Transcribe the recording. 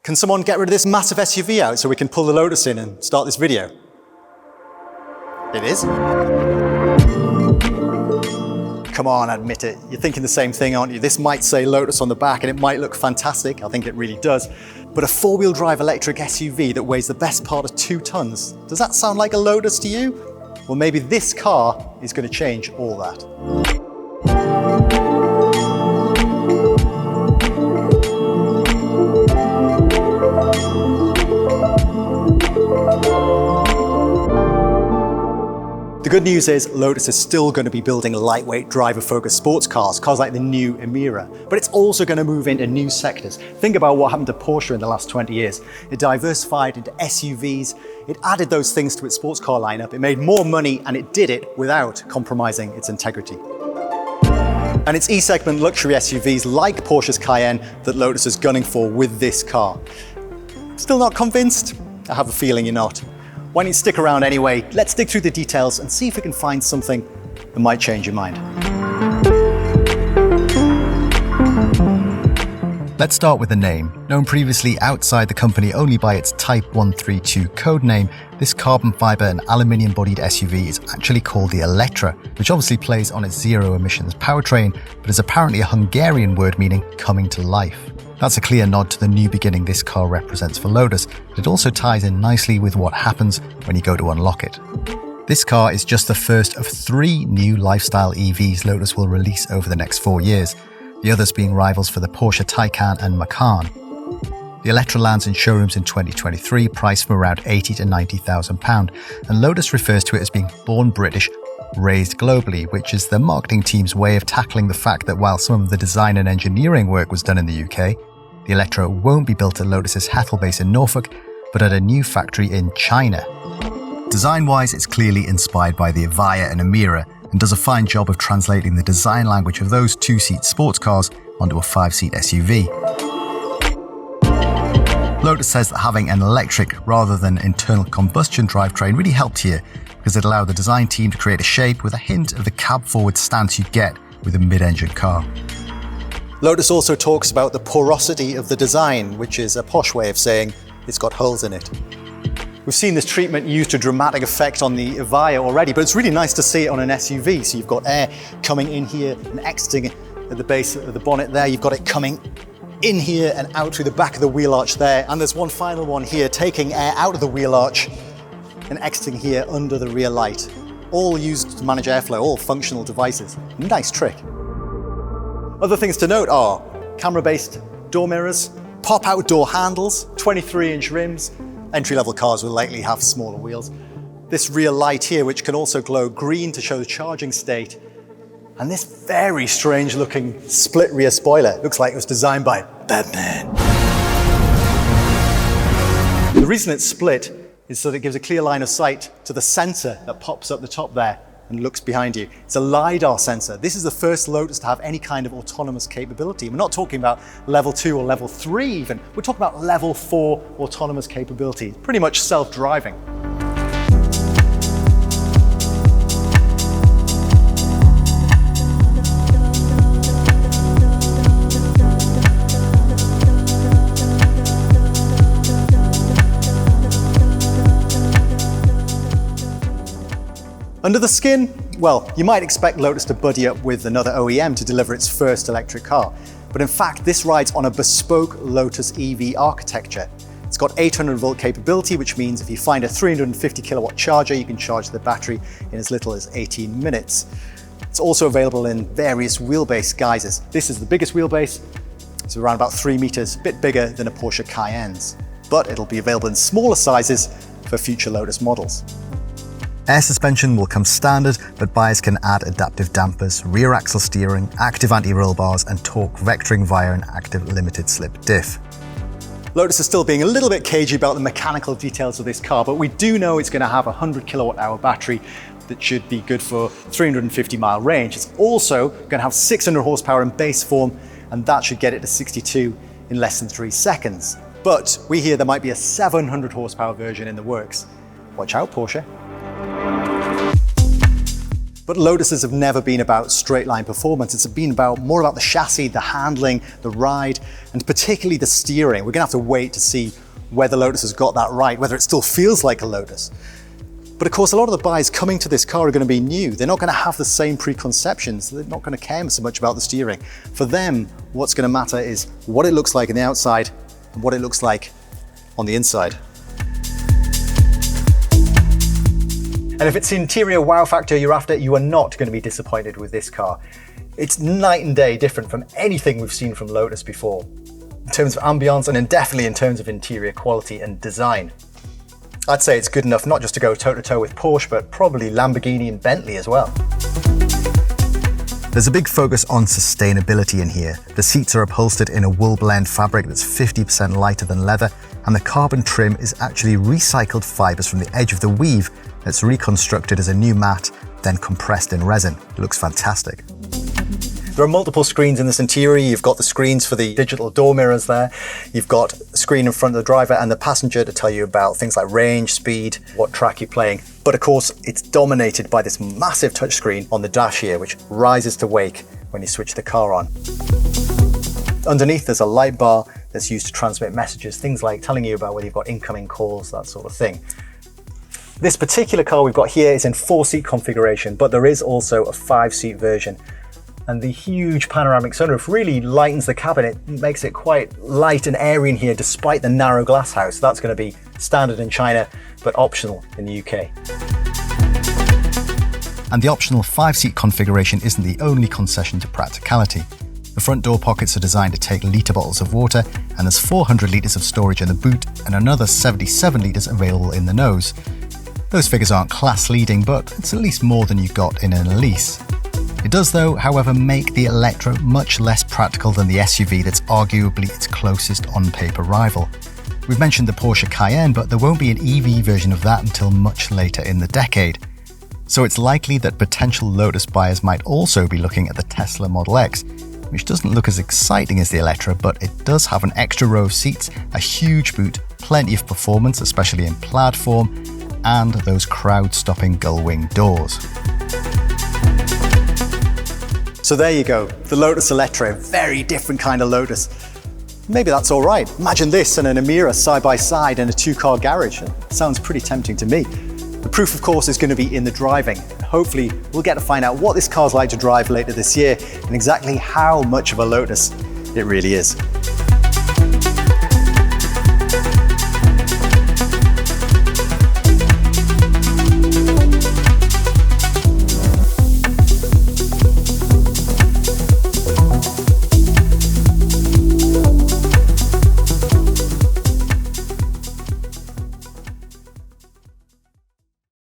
Can someone get rid of this massive SUV out so we can pull the Lotus in and start this video? It is. Come on, admit it. You're thinking the same thing, aren't you? This might say Lotus on the back and it might look fantastic. I think it really does. But a four-wheel drive electric SUV that weighs the best part of 2 tons, does that sound like a Lotus to you? Well, maybe this car is going to change all that. The good news is Lotus is still going to be building lightweight driver-focused sports cars like the new Emira, but it's also going to move into new sectors. Think about what happened to Porsche in the last 20 years. It diversified into SUVs, it added those things to its sports car lineup, it made more money, and it did it without compromising its integrity. And it's E-segment luxury SUVs like Porsche's Cayenne that Lotus is gunning for with this car. Still not convinced? I have a feeling you're not. Why don't you stick around anyway? Let's dig through the details and see if we can find something that might change your mind. Let's start with the name. Known previously outside the company only by its Type 132 code name, this carbon fiber and aluminium-bodied SUV is actually called the Electra, which obviously plays on its zero-emissions powertrain, but is apparently a Hungarian word meaning coming to life. That's a clear nod to the new beginning this car represents for Lotus, but it also ties in nicely with what happens when you go to unlock it. This car is just the first of 3 new lifestyle EVs Lotus will release over the next 4 years, the others being rivals for the Porsche Taycan and Macan. The Electra lands in showrooms in 2023, priced from around £80,000 to £90,000, and Lotus refers to it as being born British, raised globally, which is the marketing team's way of tackling the fact that while some of the design and engineering work was done in the UK, the Electra won't be built at Lotus's Hethel base in Norfolk, but at a new factory in China. Design-wise, it's clearly inspired by the Evija and Emira, and does a fine job of translating the design language of those 2-seat sports cars onto a 5-seat SUV. Lotus says that having an electric rather than internal combustion drivetrain really helped here, because it allowed the design team to create a shape with a hint of the cab-forward stance you get with a mid-engine car. Lotus also talks about the porosity of the design, which is a posh way of saying it's got holes in it. We've seen this treatment used to dramatic effect on the Evija already, but it's really nice to see it on an SUV. So you've got air coming in here and exiting at the base of the bonnet there. You've got it coming in here and out through the back of the wheel arch there. And there's one final one here, taking air out of the wheel arch and exiting here under the rear light. All used to manage airflow, all functional devices. Nice trick. Other things to note are camera-based door mirrors, pop-out door handles, 23-inch rims. Entry-level cars will likely have smaller wheels. This rear light here, which can also glow green to show the charging state. And this very strange-looking split rear spoiler. Looks like it was designed by Batman. The reason it's split is so that it gives a clear line of sight to the sensor that pops up the top there and looks behind you. It's a LiDAR sensor. This is the first Lotus to have any kind of autonomous capability. We're not talking about level 2 or level 3 even. We're talking about level 4 autonomous capability. Pretty much self-driving. Under the skin, well, you might expect Lotus to buddy up with another OEM to deliver its first electric car. But in fact, this rides on a bespoke Lotus EV architecture. It's got 800 volt capability, which means if you find a 350 kilowatt charger, you can charge the battery in as little as 18 minutes. It's also available in various wheelbase guises. This is the biggest wheelbase. It's around about 3 meters, a bit bigger than a Porsche Cayenne's. But it'll be available in smaller sizes for future Lotus models. Air suspension will come standard, but buyers can add adaptive dampers, rear axle steering, active anti-roll bars, and torque vectoring via an active limited slip diff. Lotus is still being a little bit cagey about the mechanical details of this car, but we do know it's going to have a 100 kilowatt hour battery that should be good for 350 mile range. It's also going to have 600 horsepower in base form, and that should get it to 62 in less than 3 seconds. But we hear there might be a 700 horsepower version in the works. Watch out, Porsche. But Lotuses have never been about straight line performance. It's been more about the chassis, the handling, the ride, and particularly the steering. We're gonna have to wait to see whether Lotus has got that right, whether it still feels like a Lotus. But of course, a lot of the buyers coming to this car are gonna be new. They're not gonna have the same preconceptions. They're not gonna care so much about the steering. For them, what's gonna matter is what it looks like on the outside and what it looks like on the inside. And if it's the interior wow factor you're after, you are not going to be disappointed with this car. It's night and day different from anything we've seen from Lotus before, in terms of ambience and definitely in terms of interior quality and design. I'd say it's good enough not just to go toe-to-toe with Porsche, but probably Lamborghini and Bentley as well. There's a big focus on sustainability in here. The seats are upholstered in a wool blend fabric that's 50% lighter than leather, and the carbon trim is actually recycled fibers from the edge of the weave that's reconstructed as a new mat, then compressed in resin. It looks fantastic. There are multiple screens in this interior. You've got the screens for the digital door mirrors there. You've got a screen in front of the driver and the passenger to tell you about things like range, speed, what track you're playing. But of course, it's dominated by this massive touchscreen on the dash here, which rises to wake when you switch the car on. Underneath, there's a light bar that's used to transmit messages, things like telling you about whether you've got incoming calls, that sort of thing. This particular car we've got here is in 4-seat configuration, but there is also a 5-seat version. And the huge panoramic sunroof really lightens the cabin. It makes it quite light and airy in here despite the narrow glass house. That's going to be standard in China, but optional in the UK. And the optional 5-seat configuration isn't the only concession to practicality. The front door pockets are designed to take litre bottles of water, and there's 400 litres of storage in the boot and another 77 litres available in the nose. Those figures aren't class leading, but it's at least more than you got in an Elise. It does though, however, make the Electra much less practical than the SUV that's arguably its closest on-paper rival. We've mentioned the Porsche Cayenne, but there won't be an EV version of that until much later in the decade. So it's likely that potential Lotus buyers might also be looking at the Tesla Model X, which doesn't look as exciting as the Electra, but it does have an extra row of seats, a huge boot, plenty of performance, especially in plaid form, and those crowd-stopping gull-wing doors. So there you go, the Lotus Electra, a very different kind of Lotus. Maybe that's all right. Imagine this and an Emira side by side in a 2-car garage. It sounds pretty tempting to me. The proof, of course, is going to be in the driving. Hopefully, we'll get to find out what this car's like to drive later this year and exactly how much of a Lotus it really is.